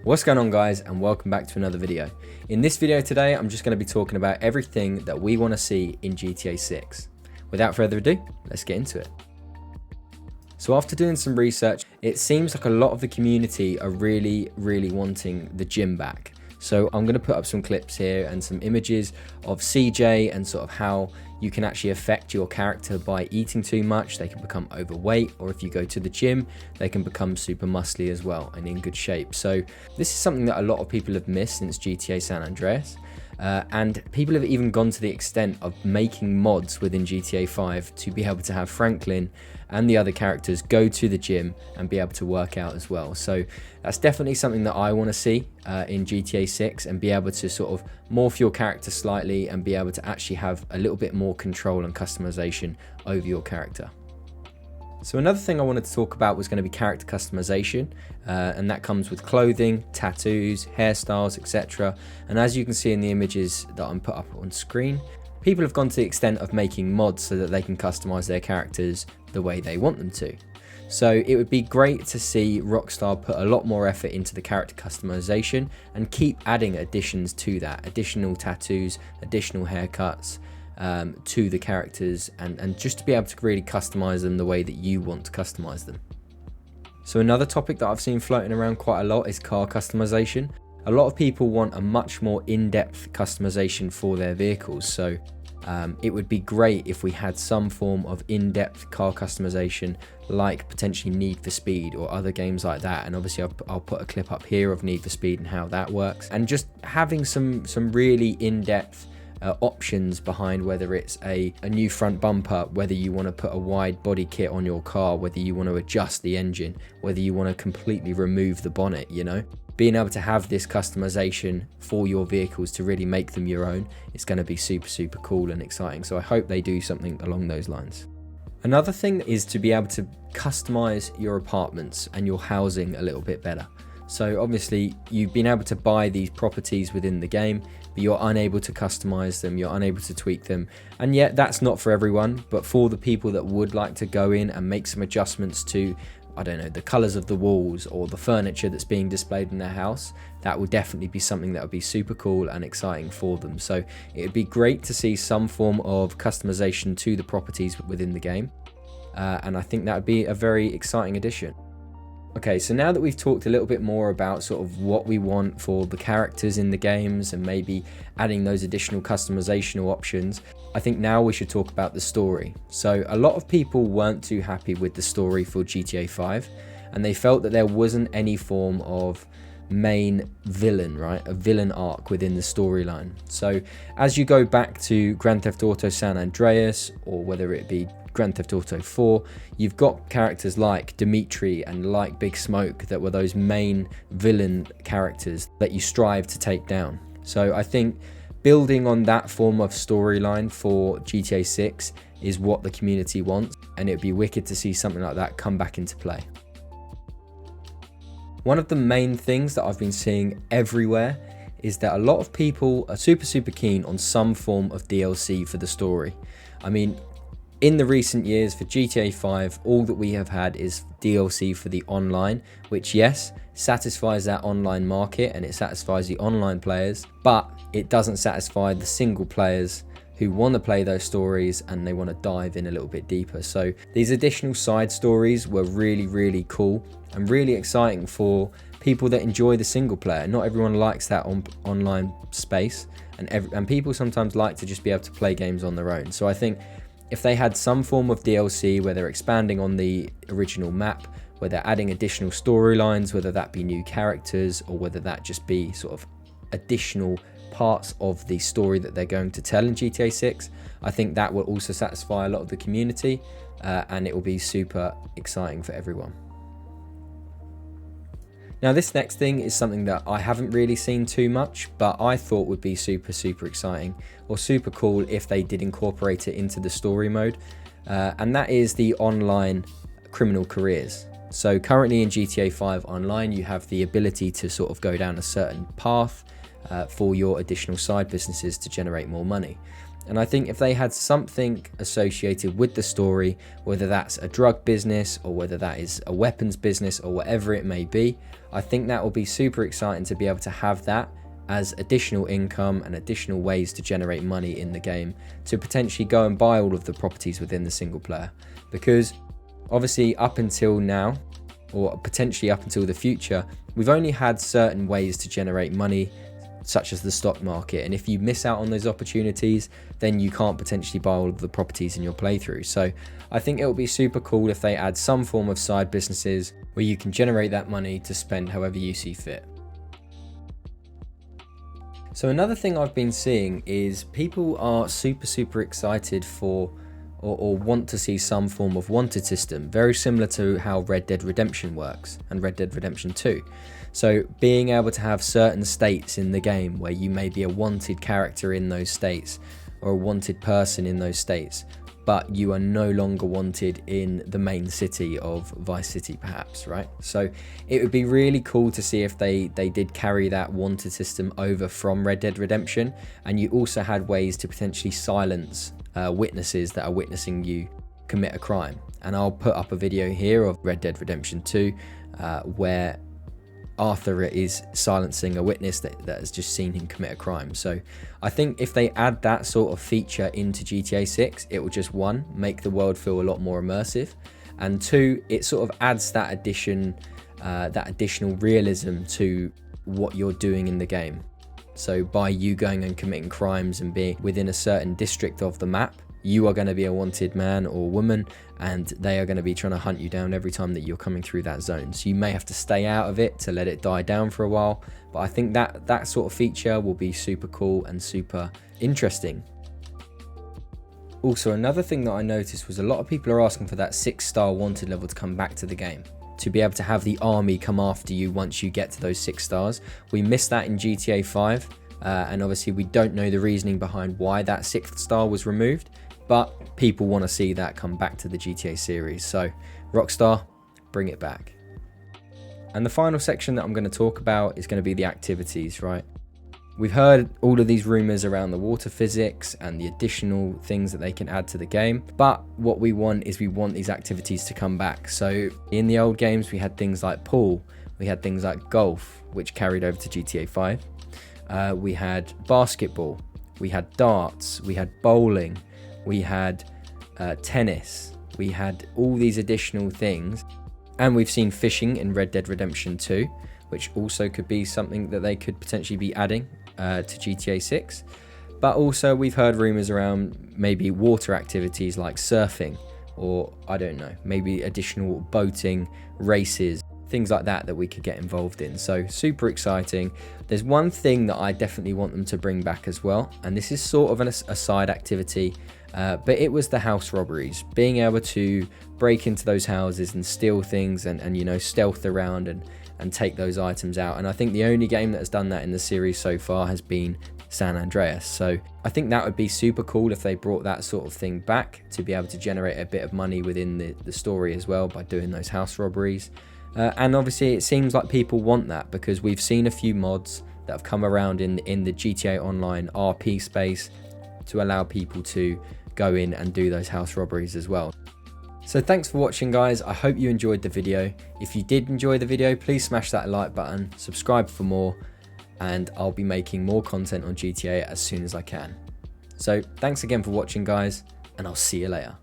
What's going on, guys, and welcome back to another video. In this video today, I'm just going to be talking about everything that we want to see in GTA 6. Without further ado, let's get into it. So after doing some research, it seems like a lot of the community are really wanting the gym back. So I'm going to put up some clips here and some images of CJ and sort of how you can actually affect your character by eating too much. They can become overweight, or if you go to the gym, they can become super muscly as well and in good shape. So this is something that a lot of people have missed since GTA San Andreas. And people have even gone to the extent of making mods within GTA 5 to be able to have Franklin and the other characters go to the gym and be able to work out as well. So that's definitely something that I want to see in GTA 6, and be able to sort of morph your character slightly and be able to actually have a little bit more control and customization over your character. So another thing I wanted to talk about was going to be character customization, and that comes with clothing, tattoos, hairstyles, etc. And as you can see in the images that I'm put up on screen, people have gone to the extent of making mods so that they can customize their characters the way they want them to. So it would be great to see Rockstar put a lot more effort into the character customization and keep adding additions to that, additional tattoos, additional haircuts, to the characters, and just to be able to really customize them the way that you want to customize them. So another topic that I've seen floating around quite a lot is car customization. A lot of people want a much more in-depth customization for their vehicles, so it would be great if we had some form of in-depth car customization, like potentially Need for Speed or other games like that. And obviously I'll put a clip up here of Need for Speed and how that works, and just having some really in-depth options behind whether it's a new front bumper, whether you want to put a wide body kit on your car, whether you want to adjust the engine, whether you want to completely remove the bonnet. Being able to have this customization for your vehicles to really make them your own is going to be super cool and exciting. So I hope they do something along those lines. Another thing is to be able to customize your apartments and your housing a little bit better. So obviously you've been able to buy these properties within the game, but you're unable to customize them, you're unable to tweak them. And yet that's not for everyone, but for the people that would like to go in and make some adjustments to, I don't know, the colors of the walls or the furniture that's being displayed in their house, that would definitely be something that would be super cool and exciting for them. So it would be great to see some form of customization to the properties within the game. And I think that would be a very exciting addition. Okay, so now that we've talked a little bit more about sort of what we want for the characters in the games and maybe adding those additional customizational options, I think now we should talk about the story. So a lot of people weren't too happy with the story for GTA 5, and they felt that there wasn't any form of main villain, right? A villain arc within the storyline. So as you go back to Grand Theft Auto San Andreas, or whether it be Grand Theft Auto 4, you've got characters like Dimitri and like Big Smoke that were those main villain characters that you strive to take down. So I think building on that form of storyline for GTA 6 is what the community wants, and it'd be wicked to see something like that come back into play. One of the main things that I've been seeing everywhere is that a lot of people are super keen on some form of DLC for the story. I mean, in the recent years for GTA 5, all that we have had is DLC for the online, which yes, satisfies that online market and it satisfies the online players, but it doesn't satisfy the single players who want to play those stories and they want to dive in a little bit deeper. So these additional side stories were really cool and really exciting for people that enjoy the single player. Not everyone likes that online space, and people sometimes like to just be able to play games on their own. So I think if they had some form of DLC where they're expanding on the original map, where they're adding additional storylines, whether that be new characters or whether that just be sort of additional parts of the story that they're going to tell in GTA 6, I think that will also satisfy a lot of the community, and it will be super exciting for everyone. Now this next thing is something that I haven't really seen too much, but I thought would be super exciting or super cool if they did incorporate it into the story mode, and that is the online criminal careers. So currently in GTA 5 online, you have the ability to sort of go down a certain path for your additional side businesses to generate more money. And I think if they had something associated with the story, whether that's a drug business or whether that is a weapons business or whatever it may be, I think that will be super exciting to be able to have that as additional income and additional ways to generate money in the game to potentially go and buy all of the properties within the single player. Because obviously up until now, or potentially up until the future, we've only had certain ways to generate money, such as the stock market, and if you miss out on those opportunities, then you can't potentially buy all of the properties in your playthrough. So I think it will be super cool if they add some form of side businesses where you can generate that money to spend however you see fit. So another thing I've been seeing is people are super excited for or want to see some form of wanted system, very similar to how Red Dead Redemption works and Red Dead Redemption 2. So being able to have certain states in the game where you may be a wanted character in those states or a wanted person in those states, but you are no longer wanted in the main city of Vice City perhaps, right? So it would be really cool to see if they did carry that wanted system over from Red Dead Redemption, and you also had ways to potentially silence witnesses that are witnessing you commit a crime. And I'll put up a video here of Red Dead Redemption 2 where Arthur is silencing a witness that has just seen him commit a crime. So I think if they add that sort of feature into GTA 6, it will just, one, make the world feel a lot more immersive, and two, it sort of adds that additional realism to what you're doing in the game. So by you going and committing crimes and being within a certain district of the map, you are going to be a wanted man or woman, and they are going to be trying to hunt you down every time that you're coming through that zone. So you may have to stay out of it to let it die down for a while, but I think that sort of feature will be super cool and super interesting. Also, another thing that I noticed was a lot of people are asking for that 6-star wanted level to come back to the game, to be able to have the army come after you once you get to those 6 stars. We missed that in GTA 5, and obviously we don't know the reasoning behind why that 6th star was removed, but people want to see that come back to the GTA series. So Rockstar, bring it back. And the final section that I'm going to talk about is going to be the activities, right? We've heard all of these rumors around the water physics and the additional things that they can add to the game, but what we want is we want these activities to come back. So in the old games, we had things like pool, we had things like golf, which carried over to GTA 5. We had basketball, we had darts, we had bowling, we had tennis, we had all these additional things. And we've seen fishing in Red Dead Redemption 2, which also could be something that they could potentially be adding to GTA 6. But also we've heard rumors around maybe water activities like surfing, or I don't know, maybe additional boating, races, things like that we could get involved in. So super exciting. There's one thing that I definitely want them to bring back as well, and this is sort of a side activity, but it was the house robberies, being able to break into those houses and steal things and you know, stealth around and take those items out. And I think the only game that has done that in the series so far has been San Andreas. So I think that would be super cool if they brought that sort of thing back, to be able to generate a bit of money within the story as well by doing those house robberies. And obviously it seems like people want that, because we've seen a few mods that have come around in the GTA Online RP space to allow people to go in and do those house robberies as well. So thanks for watching, guys. I hope you enjoyed the video. If you did enjoy the video, please smash that like button, subscribe for more, and I'll be making more content on GTA as soon as I can. So thanks again for watching, guys, and I'll see you later.